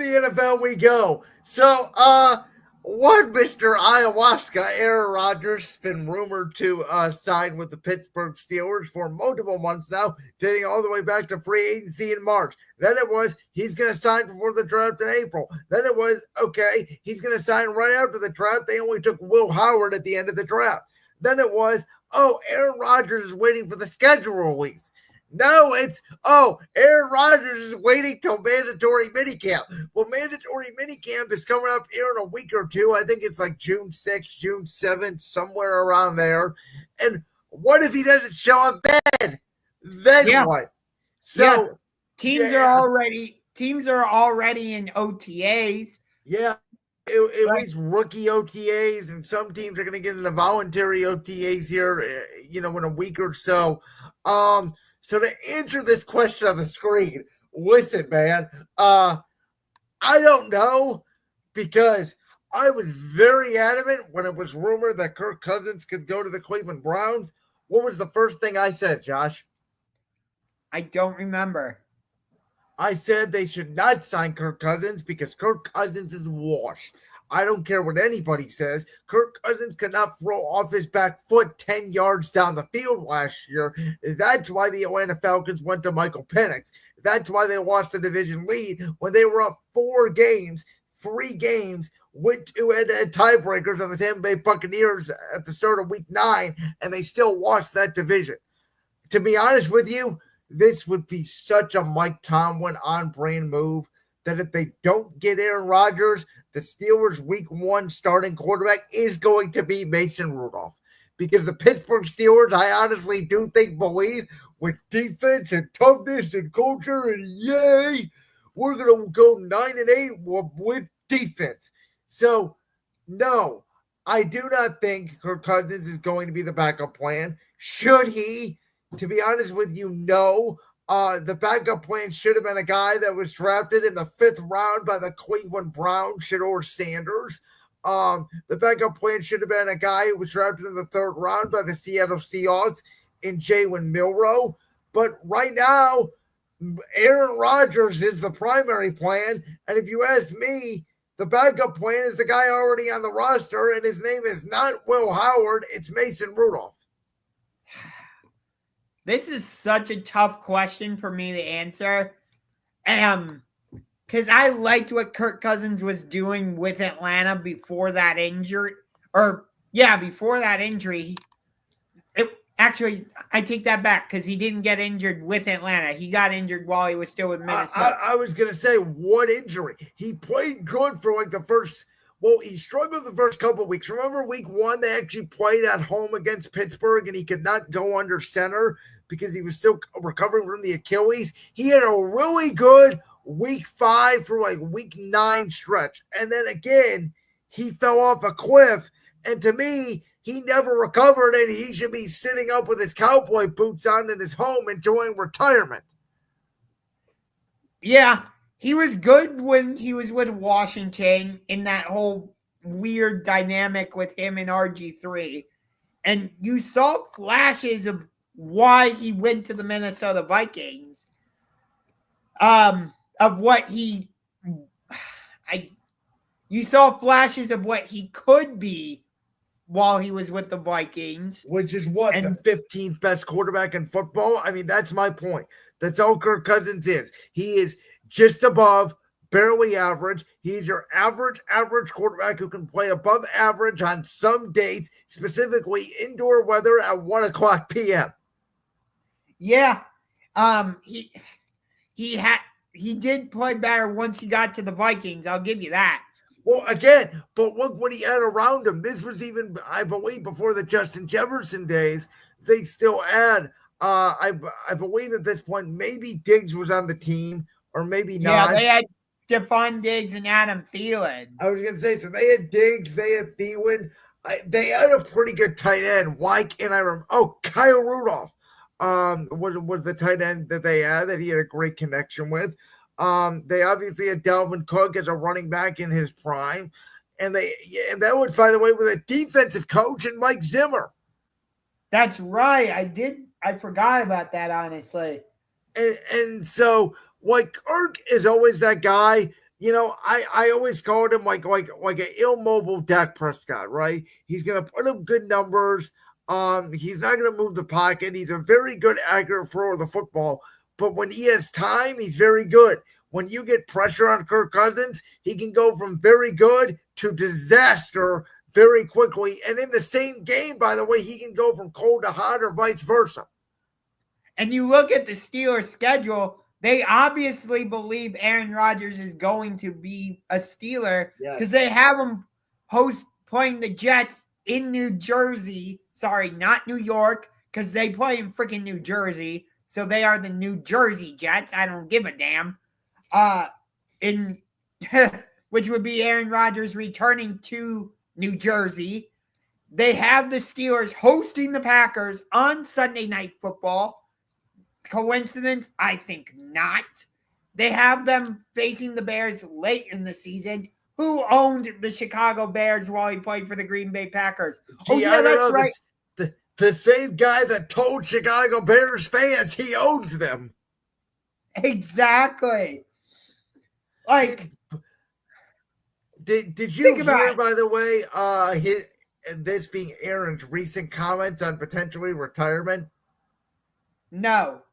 NFL we go. So, one Mr. Ayahuasca, Aaron Rodgers, has been rumored to sign with the Pittsburgh Steelers for multiple months now, dating all the way back to free agency in March. Then it was, he's going to sign before the draft in April. Then it was, okay, he's going to sign right after the draft. They only took Will Howard at the end of the draft. Then it was, Aaron Rodgers is waiting for the schedule release. No, it's, Aaron Rodgers is waiting till mandatory minicamp. Well, mandatory minicamp is coming up here in a week or two. I think it's like June 6th, June 7th, somewhere around there. And what if he doesn't show up then? Then what? So teams are already in OTAs. Yeah. At least rookie OTAs, and some teams are going to get into voluntary OTAs here, in a week or so. So to answer this question on the screen, listen, man, I don't know, because I was very adamant when it was rumored that Kirk Cousins could go to the Cleveland Browns. What was the first thing I said, Josh? I don't remember. I said they should not sign Kirk Cousins because Kirk Cousins is washed. I don't care what anybody says. Kirk Cousins could not throw off his back foot 10 yards down the field last year. That's why the Atlanta Falcons went to Michael Penix. That's why they lost the division lead when they were up 3 games, with 2 head-to-head tiebreakers on the Tampa Bay Buccaneers at the start of week 9, and they still lost that division. To be honest with you, this would be such a Mike Tomlin on-brand move that if they don't get Aaron Rodgers, the Steelers' week 1 starting quarterback is going to be Mason Rudolph. Because the Pittsburgh Steelers, I honestly do believe, with defense and toughness and culture, and yay, we're going to go 9-8 with defense. So, no, I do not think Kirk Cousins is going to be the backup plan. Should he? To be honest with you, no. The backup plan should have been a guy that was drafted in the 5th round by the Cleveland Browns, Shedeur Sanders. The backup plan should have been a guy who was drafted in the 3rd round by the Seattle Seahawks in Jalen Milroe. But right now, Aaron Rodgers is the primary plan. And if you ask me, the backup plan is the guy already on the roster, and his name is not Will Howard. It's Mason Rudolph. This is such a tough question for me to answer. Because I liked what Kirk Cousins was doing with Atlanta before that injury. Before that injury. Actually, I take that back because he didn't get injured with Atlanta. He got injured while he was still with Minnesota. I was going to say, what injury? He played good for like the first... Well, he struggled the first couple of weeks. Remember week 1, they actually played at home against Pittsburgh, and he could not go under center because he was still recovering from the Achilles. He had a really good week 5 through like week 9 stretch. And then again, he fell off a cliff. And to me, he never recovered, and he should be sitting up with his cowboy boots on in his home enjoying retirement. Yeah. He was good when he was with Washington in that whole weird dynamic with him and RG3. And you saw flashes of why he went to the Minnesota Vikings. You saw flashes of what he could be while he was with the Vikings. Which is what, the 15th best quarterback in football? I mean, that's my point. That's all Kirk Cousins is. He is just above, barely average. He's your average quarterback who can play above average on some days, specifically indoor weather at 1:00 p.m. Yeah. He did play better once he got to the Vikings. I'll give you that. Well, again, but look what he had around him. This was even, I believe, before the Justin Jefferson days. They still had, I believe at this point, maybe Diggs was on the team, or maybe not. Yeah, they had Stephon Diggs and Adam Thielen. I was going to say, so they had Diggs, they had Thielen. They had a pretty good tight end. Why can't I remember? Kyle Rudolph was the tight end that they had that he had a great connection with. They obviously had Dalvin Cook as a running back in his prime. And that was, by the way, with a defensive coach and Mike Zimmer. That's right. I forgot about that, honestly. And so, like, Kirk is always that guy I always called him like an immobile Dak Prescott, right? He's gonna put up good numbers. He's not gonna move the pocket. He's a very good accurate thrower of the football. But when he has time, he's very good. When you get pressure on Kirk Cousins, he can go from very good to disaster very quickly. And in the same game, by the way, he can go from cold to hot or vice versa. And you look at the Steelers' schedule, they obviously believe Aaron Rodgers is going to be a Steeler because they have him playing the Jets in New Jersey. Sorry, not New York, because they play in freaking New Jersey. So they are the New Jersey Jets. I don't give a damn. Which would be Aaron Rodgers returning to New Jersey. They have the Steelers hosting the Packers on Sunday Night Football. Coincidence? I think not. They have them facing the Bears late in the season. Who owned the Chicago Bears while he played for the Green Bay Packers? That's right. The same guy that told Chicago Bears fans he owns them. Exactly. Like, did you hear, by the way, this being Aaron's recent comments on potentially retirement? No.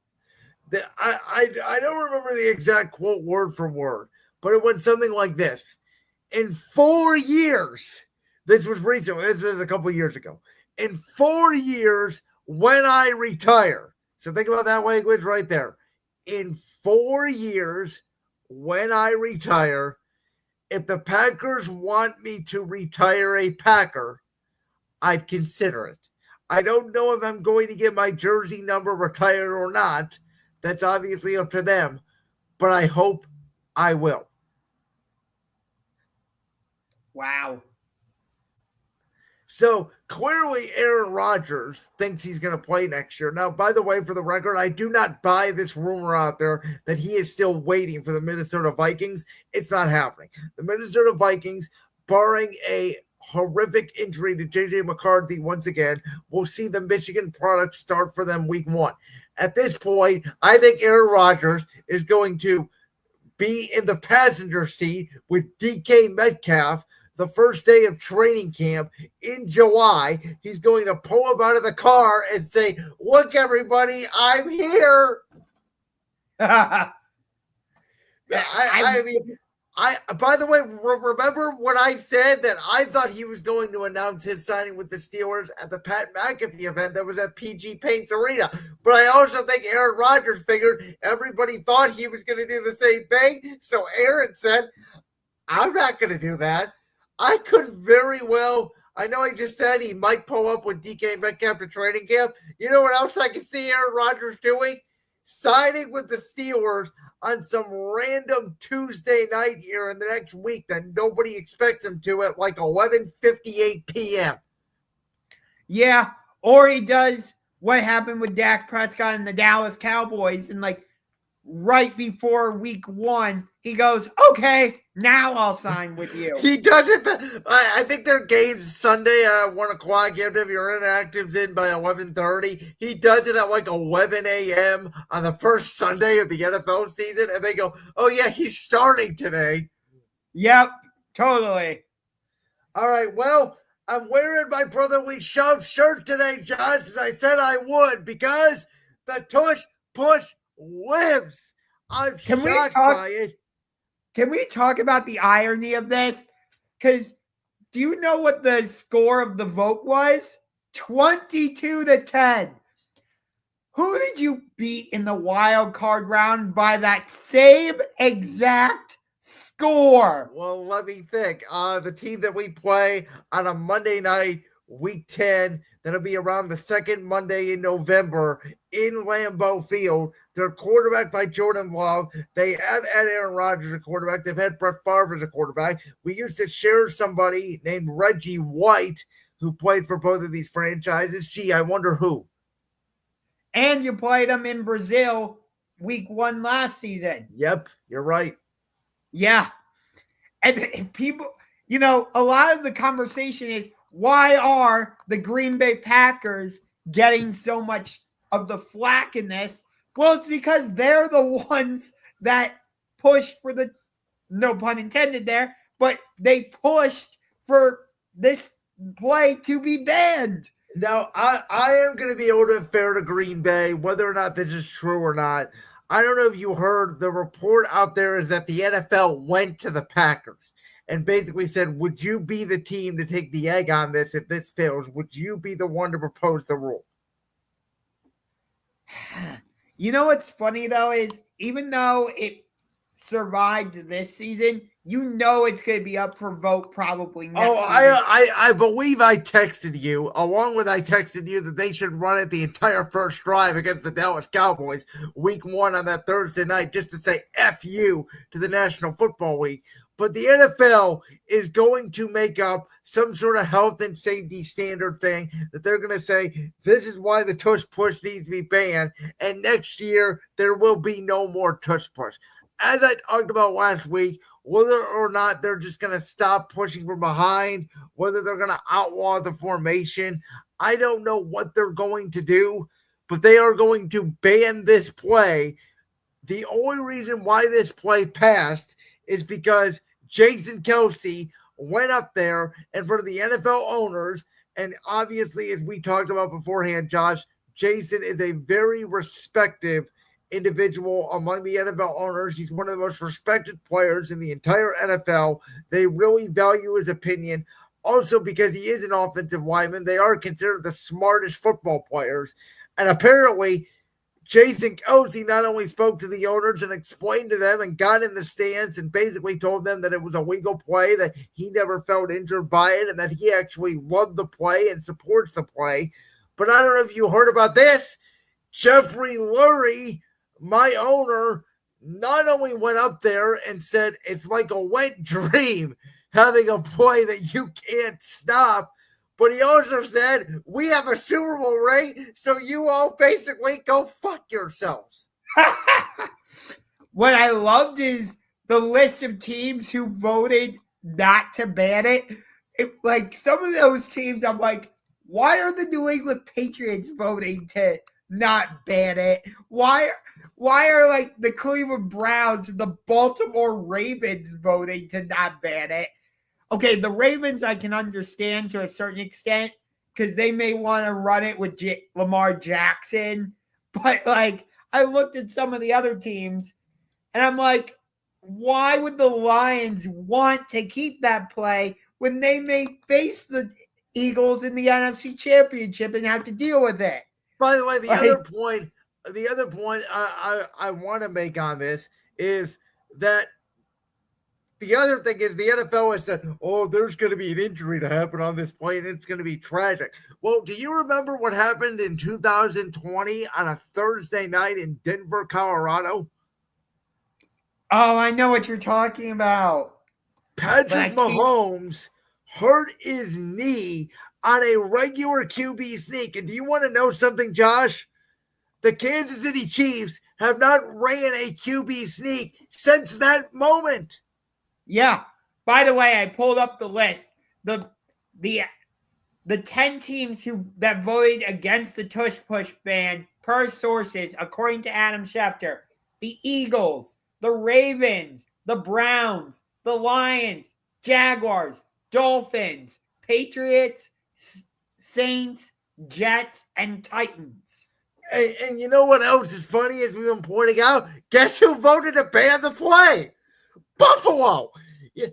I don't remember the exact quote word for word, but it went something like this. In 4 years, this was recent, this was a couple of years ago. In 4 years, when I retire, so think about that language right there. In 4 years, when I retire, if the Packers want me to retire a Packer, I'd consider it. I don't know if I'm going to get my jersey number retired or not. That's obviously up to them, but I hope I will. Wow. So clearly Aaron Rodgers thinks he's going to play next year. Now, by the way, for the record, I do not buy this rumor out there that he is still waiting for the Minnesota Vikings. It's not happening. The Minnesota Vikings, barring a horrific injury to J.J. McCarthy once again, will see the Michigan product start for them week 1. At this point, I think Aaron Rodgers is going to be in the passenger seat with DK Metcalf the first day of training camp in July. He's going to pull him out of the car and say, "Look, everybody, I'm here." I mean, by the way, remember when I said that I thought he was going to announce his signing with the Steelers at the Pat McAfee event that was at PG Paints Arena? But I also think Aaron Rodgers figured everybody thought he was going to do the same thing. So Aaron said, "I'm not going to do that." I could very well, I know I just said he might pull up with DK Metcalf to training camp. You know what else I can see Aaron Rodgers doing? Signing with the Steelers on some random Tuesday night here in the next week that nobody expects him to at like 11:58 p.m. Yeah, or he does what happened with Dak Prescott and the Dallas Cowboys, and like right before week 1, he goes, "Okay, now I'll sign with you." He does it. I think their game's Sunday at 1 o'clock. You have to have your inactives in by 11:30. He does it at like 11 a.m. on the first Sunday of the NFL season, and they go, "Oh yeah, he's starting today." Yep, totally. All right, well, I'm wearing my Brotherly Shove shirt today, John, as I said I would, because the Tush Push lives. I'm shocked by it. Can we talk about the irony of this? Because do you know what the score of the vote was? 22-10. Who did you beat in the wild card round by that same exact score? Well, let me think. The team that we play on a Monday night, week 10, that'll be around the second Monday in November in Lambeau Field. They're quarterbacked by Jordan Love. They have had Aaron Rodgers as a quarterback. They've had Brett Favre as a quarterback. We used to share somebody named Reggie White who played for both of these franchises. Gee, I wonder who. And you played them in Brazil week 1 last season. Yep, you're right. Yeah. And people, you know, a lot of the conversation is, why are the Green Bay Packers getting so much of the flack in this? Well, it's because they're the ones that push for the no pun intended there, but they pushed for this play to be banned. Now, I am going to be able to fair to Green Bay, whether or not this is true or not. I don't know if you heard the report out there is that the NFL went to the Packers and basically said, would you be the team to take the egg on this if this fails? Would you be the one to propose the rule? You know what's funny, though, is even though it survived this season, you know it's going to be up for vote probably next season. I believe I texted you, along with I texted you that they should run it the entire first drive against the Dallas Cowboys week 1 on that Thursday night just to say F you to the National Football League. But the NFL is going to make up some sort of health and safety standard thing that they're going to say, this is why the Tush Push needs to be banned, and next year there will be no more Tush Push. As I talked about last week, whether or not they're just going to stop pushing from behind, whether they're going to outlaw the formation, I don't know what they're going to do, but they are going to ban this play. The only reason why this play passed is because Jason Kelsey went up there in front of the NFL owners, and obviously, as we talked about beforehand, Josh, Jason is a very respected individual among the NFL owners. He's one of the most respected players in the entire NFL. They really value his opinion. Also, because he is an offensive lineman, they are considered the smartest football players. And apparently, Jason Kelsey not only spoke to the owners and explained to them and got in the stands and basically told them that it was a legal play, that he never felt injured by it, and that he actually loved the play and supports the play. But I don't know if you heard about this. Jeffrey Lurie, my owner, not only went up there and said it's like a wet dream having a play that you can't stop, but he also said, we have a Super Bowl ring, so you all basically go fuck yourselves. What I loved is the list of teams who voted not to ban it. Like, some of those teams, I'm like, why are the New England Patriots voting to not ban it? Why are like the Cleveland Browns and the Baltimore Ravens voting to not ban it? Okay, the Ravens I can understand to a certain extent because they may want to run it with Lamar Jackson. But, like, I looked at some of the other teams, and I'm like, why would the Lions want to keep that play when they may face the Eagles in the NFC Championship and have to deal with it? By the way, the other point I want to make on this is that the other thing is the NFL has said, oh, there's going to be an injury to happen on this play, and it's going to be tragic. Well, do you remember what happened in 2020 on a Thursday night in Denver, Colorado? Oh, I know what you're talking about. Patrick Mahomes hurt his knee on a regular QB sneak. And do you want to know something, Josh? The Kansas City Chiefs have not ran a QB sneak since that moment. Yeah. By the way, I pulled up the list. The 10 teams that voted against the Tush Push ban per sources, according to Adam Schefter: the Eagles, the Ravens, the Browns, the Lions, Jaguars, Dolphins, Patriots, Saints, Jets, and Titans. And you know what else is funny, as we've been pointing out? Guess who voted to ban the play? Buffalo. Yeah.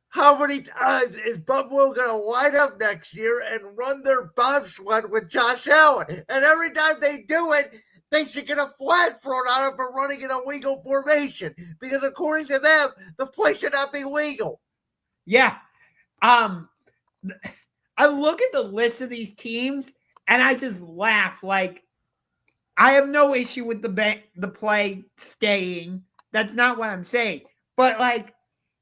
How many times is Buffalo going to line up next year and run their bobsled with Josh Allen? And every time they do it, they should get a flag thrown on them for running an illegal formation. Because according to them, the play should not be legal. Yeah. I look at the list of these teams and I just laugh. Like, I have no issue with the play staying. That's not what I'm saying. But, like,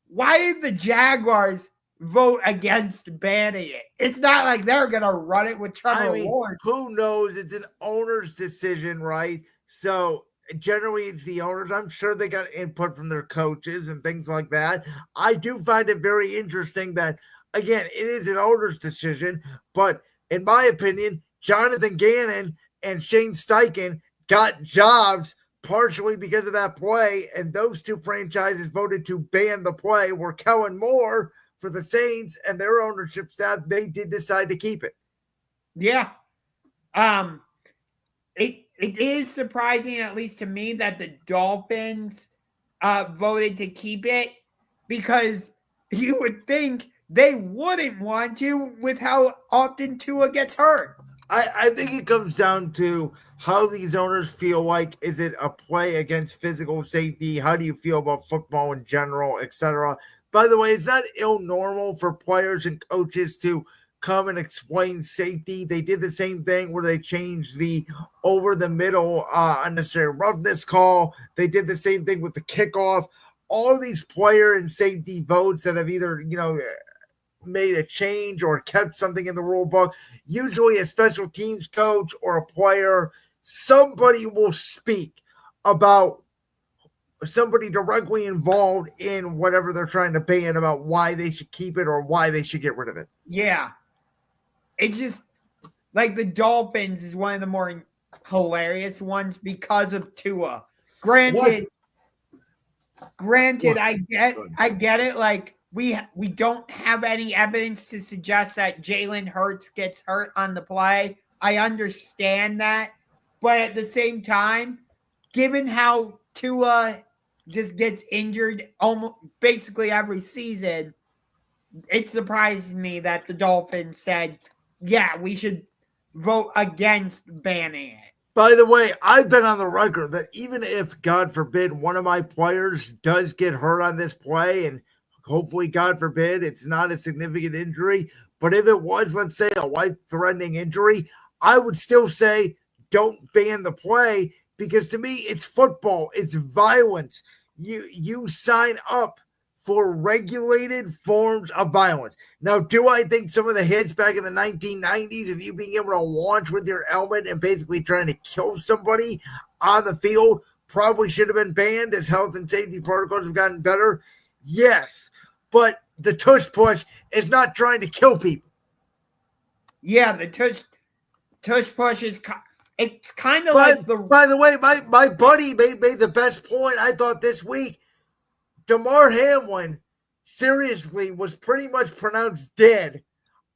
why did the Jaguars vote against banning it? It's not like they're going to run it with Trevor Lawrence. Who knows? It's an owner's decision, right? So, generally, it's the owners. I'm sure they got input from their coaches and things like that. I do find it very interesting that, again, it is an owner's decision. But, in my opinion, Jonathan Gannon and Shane Steichen got jobs partially because of that play, and those two franchises voted to ban the play, where Kellen Moore for the Saints and their ownership staff, they did decide to keep it. Yeah. It is surprising, at least to me, that the Dolphins voted to keep it, because you would think they wouldn't want to with how often Tua gets hurt. I think it comes down to how these owners feel like, is it a play against physical safety? How do you feel about football in general, etc.? By the way, is that normal for players and coaches to come and explain safety? They did the same thing where they changed the over the middle unnecessary roughness call. They did the same thing with the kickoff. All these player and safety votes that have either, made a change or kept something in the rule book, usually a special teams coach or a player, somebody will speak about somebody directly involved in whatever they're trying to ban about why they should keep it or why they should get rid of it. Yeah. It's just like the Dolphins is one of the more hilarious ones because of Tua. Granted, I get it. Like, we don't have any evidence to suggest that Jalen Hurts gets hurt on the play. I understand that. But at the same time, given how Tua just gets injured almost basically every season, it surprised me that the Dolphins said, yeah, we should vote against banning it. By the way, I've been on the record that even if, God forbid, one of my players does get hurt on this play, and hopefully, God forbid, it's not a significant injury, but if it was, let's say, a life-threatening injury, I would still say don't ban the play, because to me, it's football. It's violence. You sign up for regulated forms of violence. Now, do I think some of the hits back in the 1990s of you being able to launch with your helmet and basically trying to kill somebody on the field probably should have been banned as health and safety protocols have gotten better? Yes, but the Tush Push is not trying to kill people. Yeah, the Tush Push is it's kind of like the. By the way, my buddy made the best point I thought this week. Damar Hamlin seriously was pretty much pronounced dead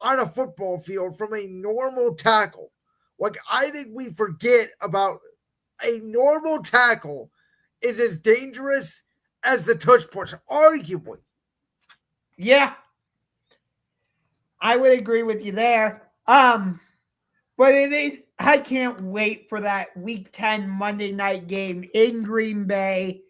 on a football field from a normal tackle. Like, I think we forget about a normal tackle is as dangerous as the Tush Push, arguably. Yeah. I would agree with you there. But it is, I can't wait for that Week 10 Monday night game in Green Bay.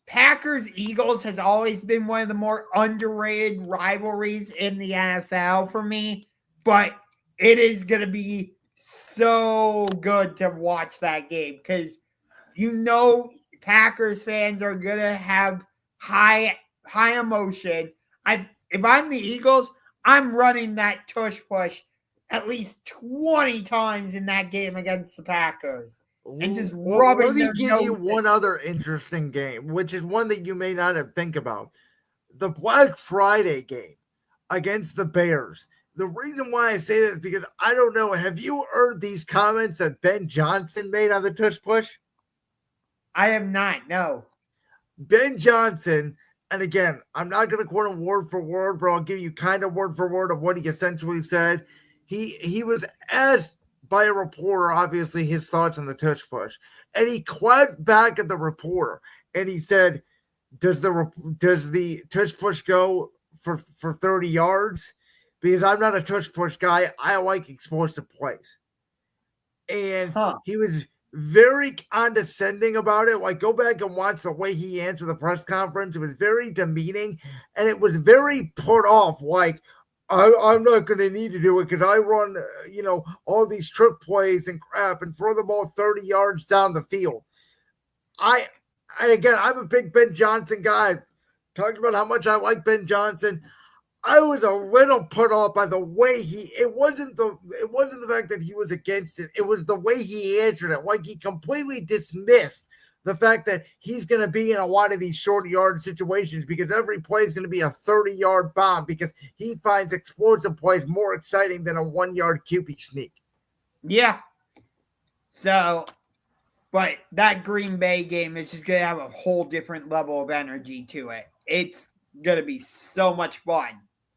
Packers-Eagles has always been one of the more underrated rivalries in the NFL for me, but it is going to be so good to watch that game because Packers fans are going to have high emotion. If I'm the Eagles, I'm running that Tush Push at least 20 times in that game against the Packers. And just rubbing Let me give you one other interesting game, which is one that you may not have think about. The Black Friday game against the Bears. The reason why I say that is because I don't know. Have you heard these comments that Ben Johnson made on the Tush Push? I have not, no. Ben Johnson, and again, I'm not going to quote him word for word, but I'll give you kind of word for word of what he essentially said. He was asked by a reporter, obviously, his thoughts on the Tush Push. And he quacked back at the reporter and he said, does the Tush Push go for 30 yards? Because I'm not a Tush Push guy. I like explosive plays. And he was very condescending about it. Like, go back and watch the way he answered the press conference. It was very demeaning. And it was very put off. Like, I'm not going to need to do it because I run, all these trick plays and crap and throw the ball 30 yards down the field. Again, I'm a big Ben Johnson guy. Talking about how much I like Ben Johnson. I was a little put off by the way it wasn't the fact that he was against it. It was the way he answered it. Like, he completely dismissed the fact that he's going to be in a lot of these short yard situations because every play is going to be a 30-yard bomb because he finds explosive plays more exciting than a 1-yard QB sneak. Yeah. So But that Green Bay game is just going to have a whole different level of energy to it. It's going to be so much fun.